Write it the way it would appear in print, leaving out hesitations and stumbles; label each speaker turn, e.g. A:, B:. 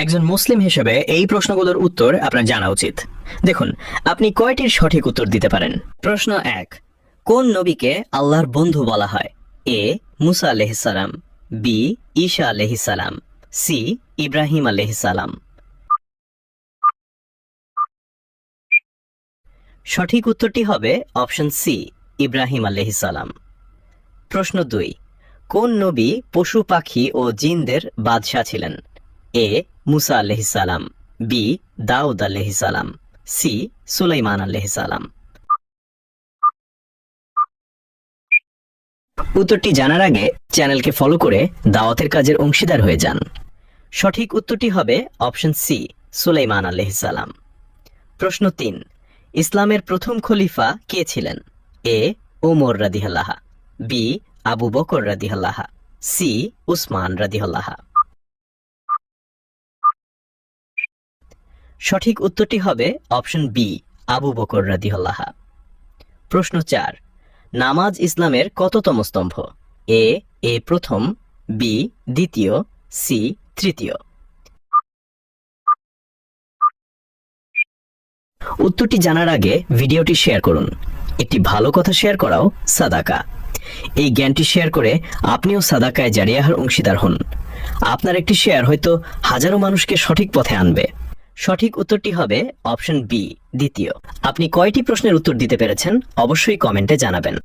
A: একজন মুসলিম হিসেবে এই প্রশ্নগুলোর উত্তর আপনার জানা উচিত। দেখুন, আপনি কয়টির সঠিক উত্তর দিতে পারেন। প্রশ্ন 1, কোন নবীকে আল্লাহর বন্ধু বলা হয়? এ মুসা আলাইহিস সালাম, বি ঈসা আলাইহিস সালাম, সি ইব্রাহিম আলাইহিস সালাম। সঠিক উত্তরটি হবে অপশন সি, ইব্রাহিম আলাইহিস সালাম। প্রশ্ন 2, কোন নবী পশু পাখি ও জিনদের বাদশাহ ছিলেন? এ মুসা আলাইহিস সালাম, বি দাউদ আলাইহিস সালাম, সি সুলাইমান আলাইহিস সালাম। উত্তরটি জানার আগে চ্যানেলকে ফলো করে দাওয়াতের কাজের অংশীদার হয়ে যান। সঠিক উত্তরটি হবে অপশন সি, সুলাইমান আলাইহিস সালাম। প্রশ্ন 3, ইসলামের প্রথম খলিফা কে ছিলেন? এ ওমর রাদিয়াল্লাহ, বি আবু বকর রাদিয়াল্লাহ, সি উসমান রাদিয়াল্লাহ। সঠিক উত্তরটি হবে অপশন বি, আবু বকর রাদিয়াল্লাহ। প্রশ্ন 4, নামাজ ইসলামের কততম স্তম্ভ? এ প্রথম, বি দ্বিতীয়, সি তৃতীয়। উত্তরটি জানার আগে ভিডিওটি শেয়ার করুন। একটি ভালো কথা শেয়ার করাও সাদাকা। এই জ্ঞানটি শেয়ার করে আপনিও সাদাকায়ে জারিয়াহর অংশীদার হন। আপনার একটি শেয়ার হয়তো হাজারো মানুষকে সঠিক পথে আনবে। সঠিক উত্তরটি হবে অপশন বি, দ্বিতীয়। আপনি কয়টি প্রশ্নের উত্তর দিতে পেরেছেন অবশ্যই কমেন্টে জানাবেন।